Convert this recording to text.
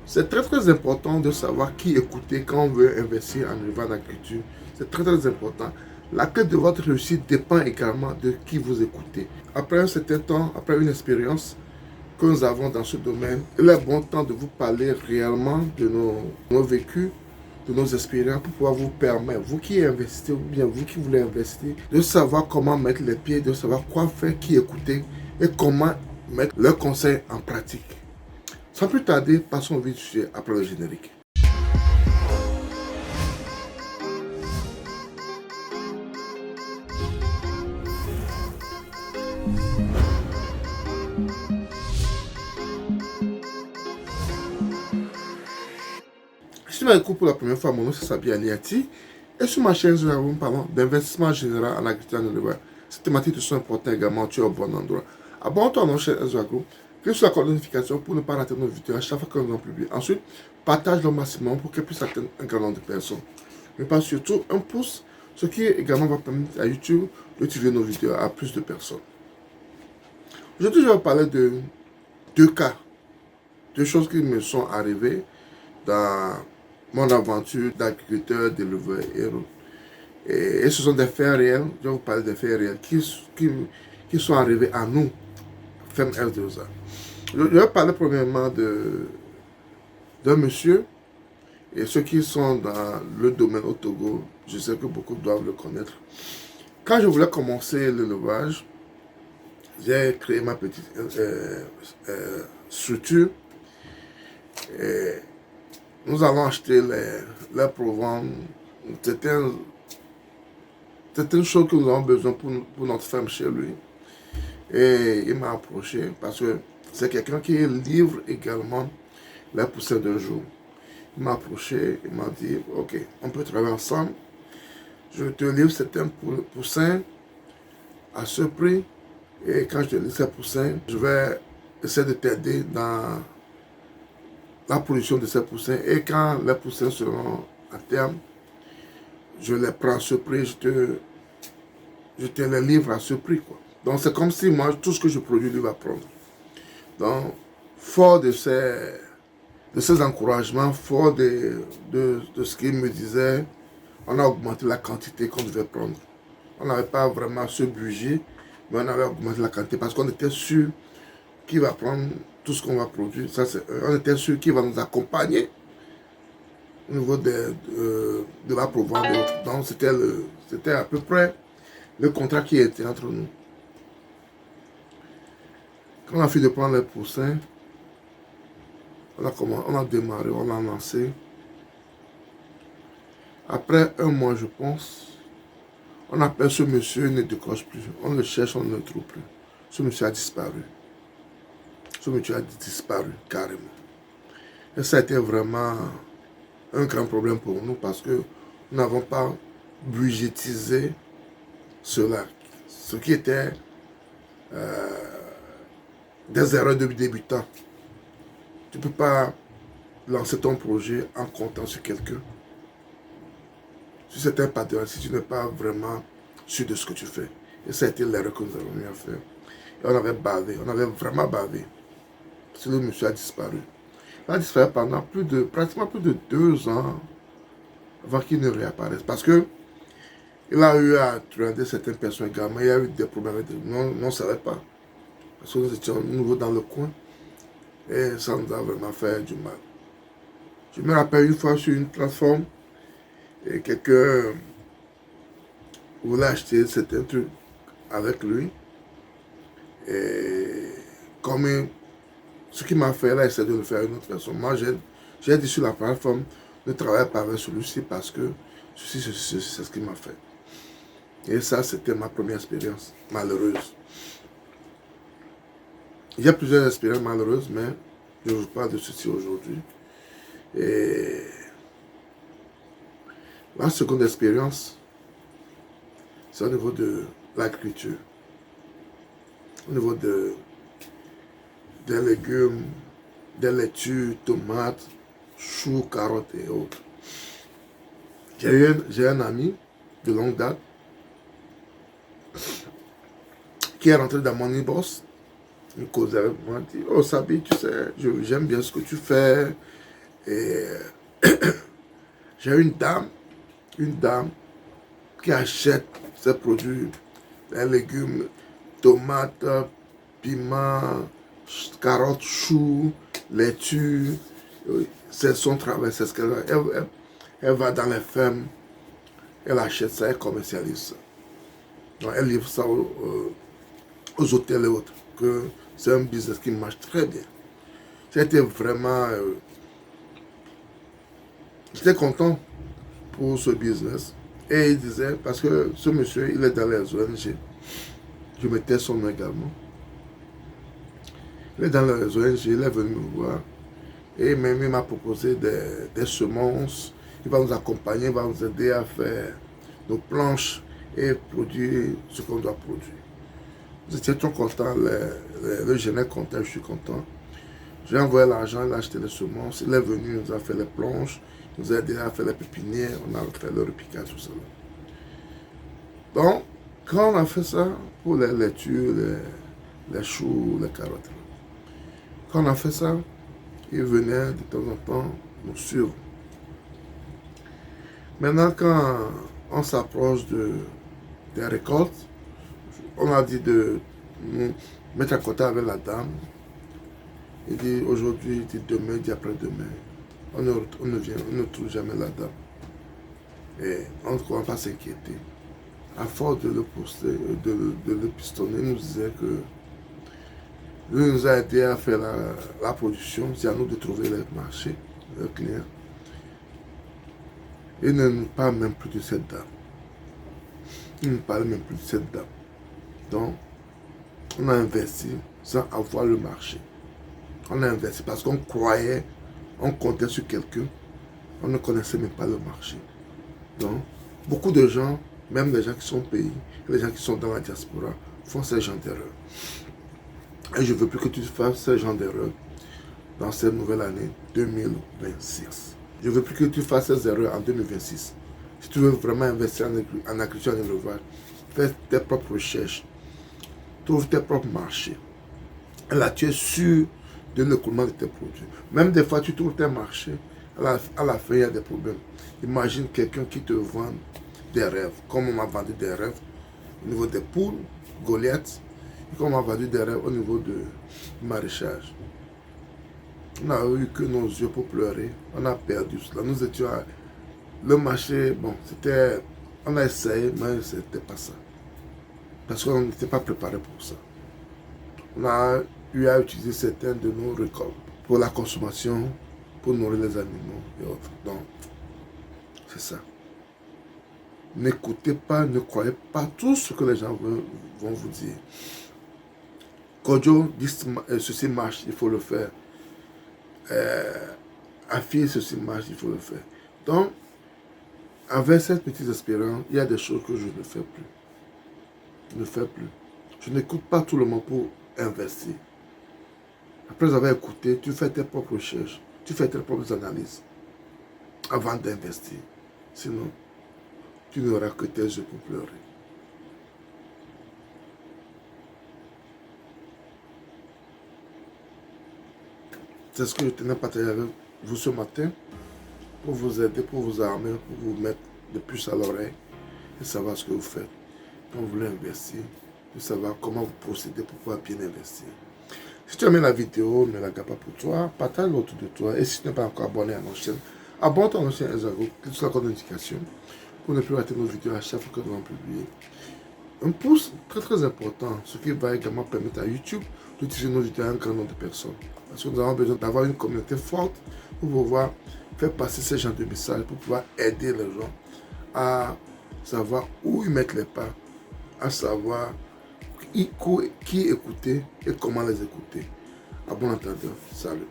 C'est très très important de savoir qui écouter quand on veut investir en élevage d'agriculture. C'est très très important. La clé de votre réussite dépend également de qui vous écoutez. Après un certain temps, après une expérience que nous avons dans ce domaine, il est bon temps de vous parler réellement de nos vécus, de nos expériences pour pouvoir vous permettre, vous qui investissez ou bien vous qui voulez investir, de savoir comment mettre les pieds, de savoir quoi faire, qui écouter et comment mettre leurs conseils en pratique. Sans plus tarder, passons au vif du sujet après le générique. Si tu m'écoutes pour la première fois, mon nom c'est Sabi Aliati. Et sur ma chaîne, nous parlons d'investissement général en agriculture et en élevage. Ces thématiques sont importantes également, tu es au bon endroit. Abonne-toi à notre chaîne Ezogro. Clique sur la cloche de notification pour ne pas rater nos vidéos à chaque fois que nous en publions. Ensuite, partage-le au maximum pour qu'elle puisse atteindre un grand nombre de personnes. Mais pas surtout un pouce, ce qui également va permettre à YouTube de diffuser nos vidéos à plus de personnes. Aujourd'hui, je vais parler de deux cas, deux choses qui me sont arrivées dans mon aventure d'agriculteur, d'éleveur et autres. Et ce sont des faits réels, je vais vous parler des faits réels qui sont arrivés à nous, Femme L2A. Je vais parler premièrement d'un monsieur, et ceux qui sont dans le domaine au Togo, je sais que beaucoup doivent le connaître. Quand je voulais commencer l'élevage, j'ai créé ma petite structure. Et nous avons acheté les proventes, certaines choses que nous avons besoin pour notre ferme chez lui. Et il m'a approché parce que c'est quelqu'un qui livre également les poussins d'un jour. Il m'a approché, il m'a dit, ok, on peut travailler ensemble. Je te livre certains poussins à ce prix. Et quand je te livre ces poussins, je vais essayer de t'aider dans la production de ces poussins. Et quand les poussins seront à terme, je les prends à ce prix, je te les livre à ce prix, quoi. Donc c'est comme si moi, tout ce que je produis, lui va prendre. Donc, fort de ces encouragements, fort de ce qu'il me disait, on a augmenté la quantité qu'on devait prendre. On n'avait pas vraiment ce budget, mais on avait augmenté la quantité parce qu'on était sûr qu'il va prendre tout ce qu'on va produire. Ça, on était sûr qu'il va nous accompagner au niveau de la provence et autres. Donc, c'était à peu près le contrat qui était entre nous. Quand on a fini de prendre les poussins, on a démarré, on a lancé. Après un mois, je pense, on appelle ce monsieur, il ne décroche plus. On le cherche, on ne le trouve plus. Ce monsieur a disparu. Ce monsieur a disparu carrément. Et ça a été vraiment un grand problème pour nous parce que nous n'avons pas budgétisé cela. Ce qui était des erreurs de débutant. Tu ne peux pas lancer ton projet en comptant sur quelqu'un. Si c'est un partenaire, si tu n'es pas vraiment sûr de ce que tu fais. Et ça a été l'erreur que nous avons eu à faire. Et on avait bavé, on avait vraiment bavé. Parce que le monsieur a disparu. Il a disparu pendant pratiquement plus de 2 ans avant qu'il ne réapparaisse. Parce que il a eu à truander certaines personnes également. Il y a eu des problèmes avec nous. On ne savait pas. Parce que nous étions nouveaux dans le coin. Et ça nous a vraiment fait du mal. Je me rappelle une fois sur une plateforme, et quelqu'un voulait acheter certains trucs avec lui. Et comme ce qu'il m'a fait, là, essaie de le faire à une autre personne. Moi, j'ai dit sur la plateforme, ne travaille pas avec celui-ci parce que ceci, c'est ce qu'il m'a fait. Et ça, c'était ma première expérience malheureuse. Il y a plusieurs expériences malheureuses, mais je ne vous parle de ceci aujourd'hui. Et la seconde expérience, c'est au niveau de l'agriculture. Au niveau des légumes, des laitues, tomates, choux, carottes et autres. J'ai un ami de longue date qui est rentré dans mon e-boss. Il causait avec moi, il dit, oh Sabi, tu sais, j'aime bien ce que tu fais. Et j'ai une dame qui achète ces produits, les légumes, tomates, piments, carottes, choux, laitue. C'est son travail, c'est ce qu'elle elle va dans les fermes, elle achète ça, elle commercialise ça. Donc elle livre ça aux hôtels et autres. Que c'est un business qui marche très bien. J'étais vraiment... j'étais content pour ce business. Et il disait, parce que ce monsieur, il est dans les ONG. Je mettais son nom également. Il est dans les ONG, il est venu me voir. Et même il m'a proposé des semences. Il va nous accompagner, il va nous aider à faire nos planches et produire ce qu'on doit produire. J'étais trop content, le jeune est content, je suis content. J'ai envoyé l'argent, il a acheté les semences, il est venu, il nous a fait les planches, il nous a aidé à faire les pépinières, on a fait le repiquage, tout ça. Donc, quand on a fait ça, pour les laitues, les choux, les carottes, quand on a fait ça, il venait de temps en temps nous suivre. Maintenant, quand on s'approche des récoltes, on a dit de nous mettre à côté avec la dame. Il dit aujourd'hui, il dit demain, il dit après-demain. On ne trouve jamais la dame. Et on ne commence pas à s'inquiéter. À force de le poster, de le pistonner, il nous disait que lui nous a aidé à faire la production. C'est à nous de trouver les marchés, les clients. Il ne nous parle même plus de cette dame. Il ne parle même plus de cette dame. Donc, on a investi sans avoir le marché. On a investi parce qu'on croyait, on comptait sur quelqu'un. On ne connaissait même pas le marché. Donc, beaucoup de gens, même les gens qui sont payés, les gens qui sont dans la diaspora, font ces genres d'erreurs. Et je ne veux plus que tu fasses ces genres d'erreurs dans cette nouvelle année 2026. Je ne veux plus que tu fasses ces erreurs en 2026. Si tu veux vraiment investir en agriculture, en élevage, fais tes propres recherches. Trouve tes propres marchés. Et là, tu es sûr de l'écoulement de tes produits. Même des fois, tu trouves tes marchés. À la fin, il y a des problèmes. Imagine quelqu'un qui te vend des rêves, comme on m'a vendu des rêves au niveau des poules, Goliath, et comme on m'a vendu des rêves au niveau du maraîchage. On n'a eu que nos yeux pour pleurer. On a perdu cela. Nous étions à... Le marché, bon, c'était... On a essayé, mais ce n'était pas ça. Parce qu'on n'était pas préparé pour ça. On a eu à utiliser certains de nos récoltes pour la consommation, pour nourrir les animaux et autres. Donc, c'est ça. N'écoutez pas, ne croyez pas tout ce que les gens vont vous dire. Kodjo dit ceci marche, il faut le faire. Affirme ceci marche, il faut le faire. Donc, avec cette petite expérience, il y a des choses que je ne fais plus. Je ne fais plus. Je n'écoute pas tout le monde pour investir. Après avoir écouté, tu fais tes propres recherches, tu fais tes propres analyses avant d'investir. Sinon, tu n'auras que tes yeux pour pleurer. C'est ce que je tenais à partager avec vous ce matin pour vous aider, pour vous armer, pour vous mettre de puce à l'oreille et savoir ce que vous faites. Quand vous voulez investir, de savoir comment vous procédez pour pouvoir bien investir. Si tu as aimé la vidéo, ne la garde pas pour toi, partage-la autour de toi. Et si tu n'es pas encore abonné à notre chaîne, abonne-toi à notre chaîne Ezago, clique sur la cloche de notification pour ne plus rater nos vidéos à chaque fois que nous allons publier. Un pouce très très important, ce qui va également permettre à YouTube d'utiliser nos vidéos à un grand nombre de personnes. Parce que nous avons besoin d'avoir une communauté forte pour pouvoir faire passer ces genres de messages, pour pouvoir aider les gens à savoir où ils mettent les pas, à savoir qui écouter et comment les écouter. À bon entendeur, salut.